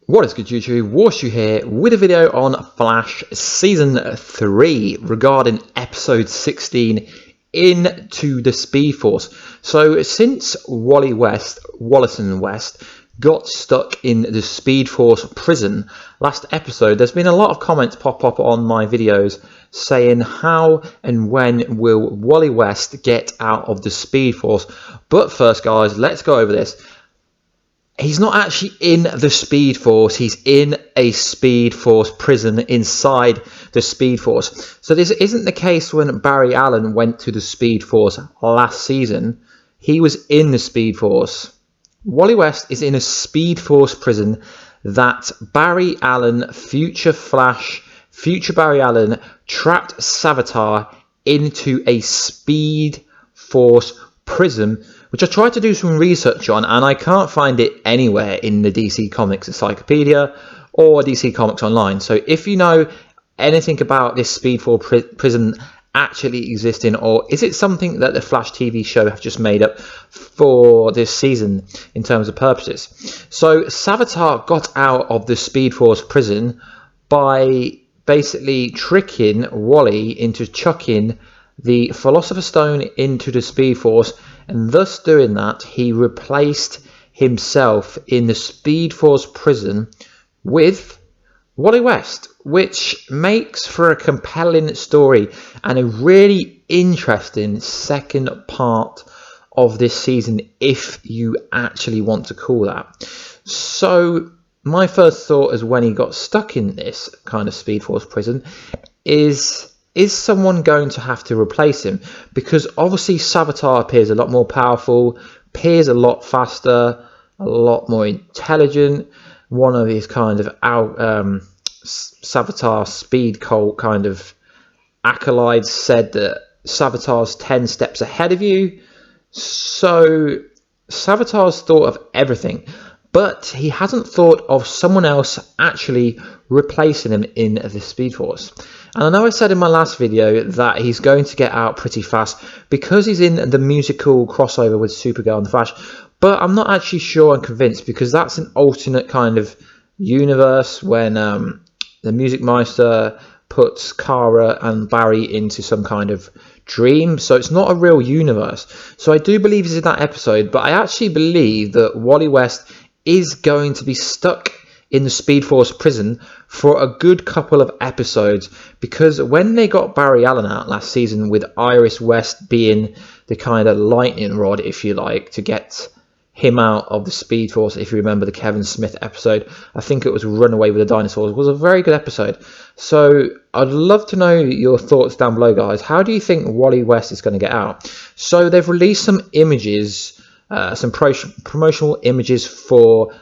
What is good, YouTube? Warstu here with a video on Flash Season 3 regarding Episode 16, Into the Speed Force. So since Wallace and West got stuck in the Speed Force prison last episode, there's been a lot of comments pop up on my videos saying how and when will Wally West get out of the Speed Force. But first, guys, let's go over this. He's not actually in the Speed Force, he's in a Speed Force prison inside the Speed Force. So this isn't the case when Barry Allen went to the Speed Force last season. He was in the Speed Force. Wally West is in a Speed Force prison that Barry Allen, future Barry Allen, trapped Savitar into a Speed Force prison, which I tried to do some research on, and I can't find it anywhere in the DC Comics Encyclopedia or DC Comics Online. So if you know anything about this Speed Force prison actually existing, or is it something that the Flash TV show have just made up for this season in terms of purposes? So Savitar got out of the Speed Force prison by basically tricking Wally into chucking the Philosopher's Stone into the Speed Force, and thus doing that he replaced himself in the Speed Force prison with Wally West, which makes for a compelling story and a really interesting second part of this season, if you actually want to call that. So my first thought is, when he got stuck in this kind of Speed Force prison, is someone going to have to replace him? Because obviously Savitar appears a lot more powerful, appears a lot faster, a lot more intelligent. One of his kind of Savitar speed cult kind of acolytes said that Savitar's 10 steps ahead of you. So Savitar's thought of everything, but he hasn't thought of someone else actually replacing him in the Speed Force. And I know I said in my last video that he's going to get out pretty fast because he's in the musical crossover with Supergirl and the Flash, but I'm not actually sure and convinced, because that's an alternate kind of universe when the Music Meister puts Kara and Barry into some kind of dream, so it's not a real universe. So I do believe he's in that episode, but I actually believe that Wally West is going to be stuck in the Speed Force prison for a good couple of episodes, because when they got Barry Allen out last season, with Iris West being the kind of lightning rod, if you like, to get him out of the Speed Force, if you remember the Kevin Smith episode, I think it was Runaway with the Dinosaurs, it was a very good episode. So I'd love to know your thoughts down below, guys. How do you think Wally West is going to get out? So they've released some images, some promotional images for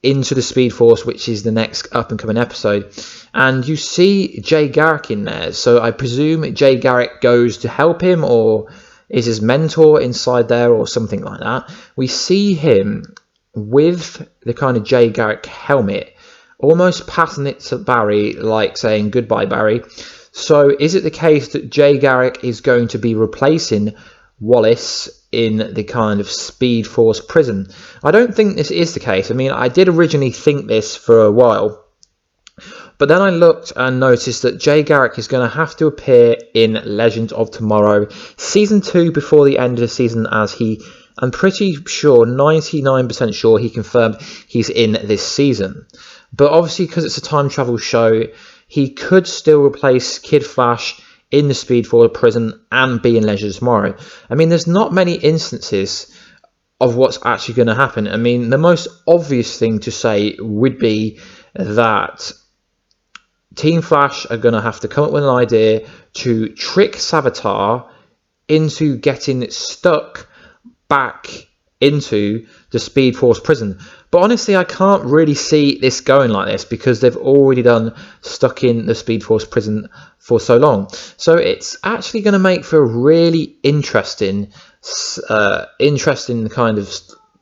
Into the Speed Force, which is the next up and coming episode, and you see Jay Garrick in there. So I presume Jay Garrick goes to help him, or is his mentor inside there, or something like that. We see him with the kind of Jay Garrick helmet, almost passing it to Barry, like saying goodbye, Barry. So is it the case that Jay Garrick is going to be replacing Wallace in the kind of Speed Force prison? I don't think this is the case. I mean, I did originally think this for a while, but then I looked and noticed that Jay Garrick is going to have to appear in Legends of Tomorrow Season 2 before the end of the season, as I'm pretty sure, 99% sure, he confirmed he's in this season. But obviously, because it's a time travel show, he could still replace Kid Flash in the Speed Force prison and be in Legends of Tomorrow. I mean, there's not many instances of what's actually going to happen. I mean, the most obvious thing to say would be that Team Flash are going to have to come up with an idea to trick Savitar into getting stuck back into the Speed Force prison. But honestly, I can't really see this going like this, because they've already done stuck in the Speed Force prison for so long. So it's actually going to make for a really interesting kind of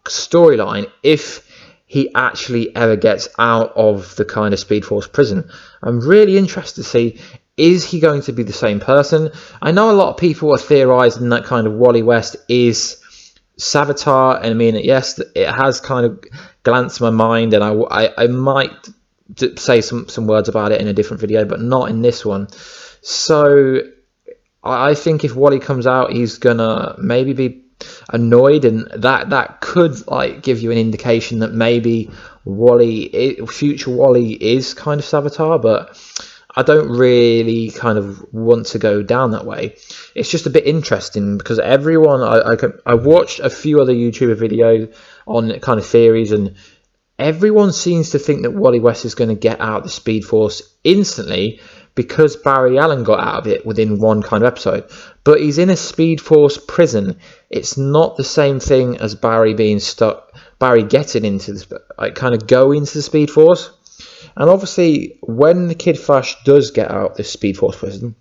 storyline if he actually ever gets out of the kind of Speed Force prison. I'm really interested to see, is he going to be the same person? I know a lot of people are theorizing that kind of Wally West is Savitar, and I mean, yes, it has kind of glanced my mind, and I might say some words about it in a different video, but not in this one. So I think if Wally comes out, he's gonna maybe be annoyed, and that could like give you an indication that maybe future Wally is kind of Savitar, but I don't really kind of want to go down that way. It's just a bit interesting because everyone, I watched a few other YouTuber videos on kind of theories, and everyone seems to think that Wally West is going to get out of the Speed Force instantly because Barry Allen got out of it within one kind of episode. But he's in a Speed Force prison. It's not the same thing as Barry being stuck, Barry getting into this, like kind of go into the Speed Force. And obviously, when the Kid Flash does get out of this Speed Force prison,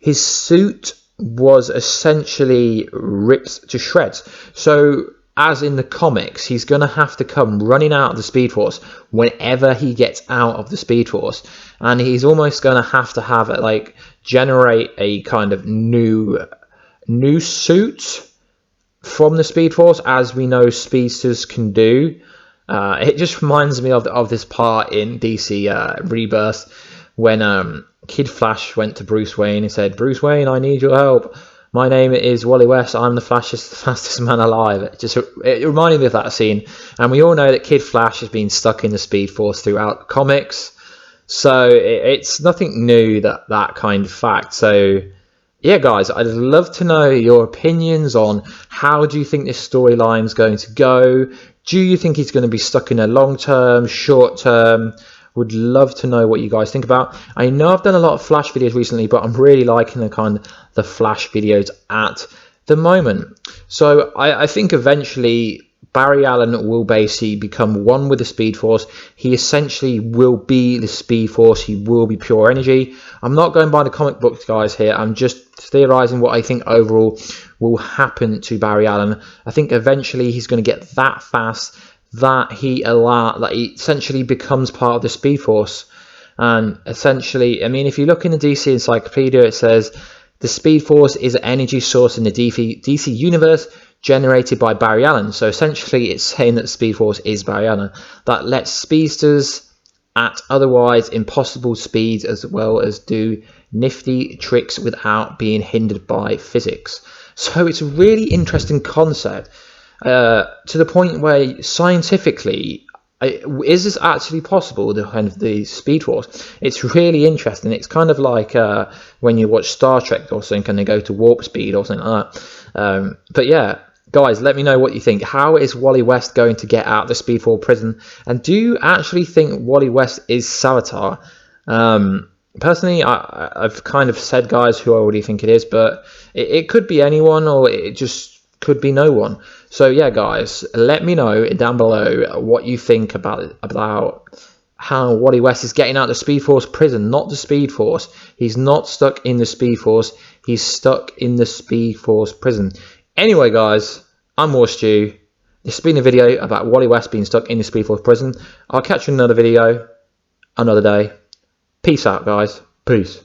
his suit was essentially ripped to shreds. So, as in the comics, he's going to have to come running out of the Speed Force whenever he gets out of the Speed Force. And he's almost going to have it, like, generate a kind of new suit from the Speed Force, as we know speedsters can do. It just reminds me of this part in DC Rebirth when Kid Flash went to Bruce Wayne and said, "Bruce Wayne, I need your help. My name is Wally West. I'm the fastest man alive." It reminded me of that scene. And we all know that Kid Flash has been stuck in the Speed Force throughout the comics. So it's nothing new, that kind of fact. So yeah, guys, I'd love to know your opinions on how do you think this storyline is going to go. Do you think he's going to be stuck in a long term, short term? Would love to know what you guys think about. I know I've done a lot of Flash videos recently, but I'm really liking the Flash videos at the moment. So I think eventually Barry Allen will basically become one with the Speed Force. He essentially will be the Speed Force. He will be pure energy. I'm not going by the comic books, guys, here. I'm just theorizing what I think overall will happen to Barry Allen. I think eventually he's going to get that fast that he essentially becomes part of the Speed Force. And essentially, I mean, if you look in the DC Encyclopedia, it says the Speed Force is an energy source in the DC universe generated by Barry Allen. So essentially, it's saying that the Speed Force is Barry Allen. That lets speedsters at otherwise impossible speeds, as well as do nifty tricks without being hindered by physics. So it's a really interesting concept. To the point where scientifically, is this actually possible, the Speed Force? It's really interesting. It's kind of like when you watch Star Trek or something and they go to warp speed or something like that. But yeah, guys, let me know what you think. How is Wally West going to get out of the Speed Force prison? And do you actually think Wally West is Savitar? Personally, I've kind of said, guys, who I already think it is, but it could be anyone, or it just could be no one. So yeah, guys, let me know down below what you think about how Wally West is getting out of the Speed Force prison. Not the Speed Force. He's not stuck in the Speed Force. He's stuck in the Speed Force prison. Anyway, guys, I'm Warstu. This has been a video about Wally West being stuck in the Speed Force prison. I'll catch you in another video, another day. Peace out, guys. Peace.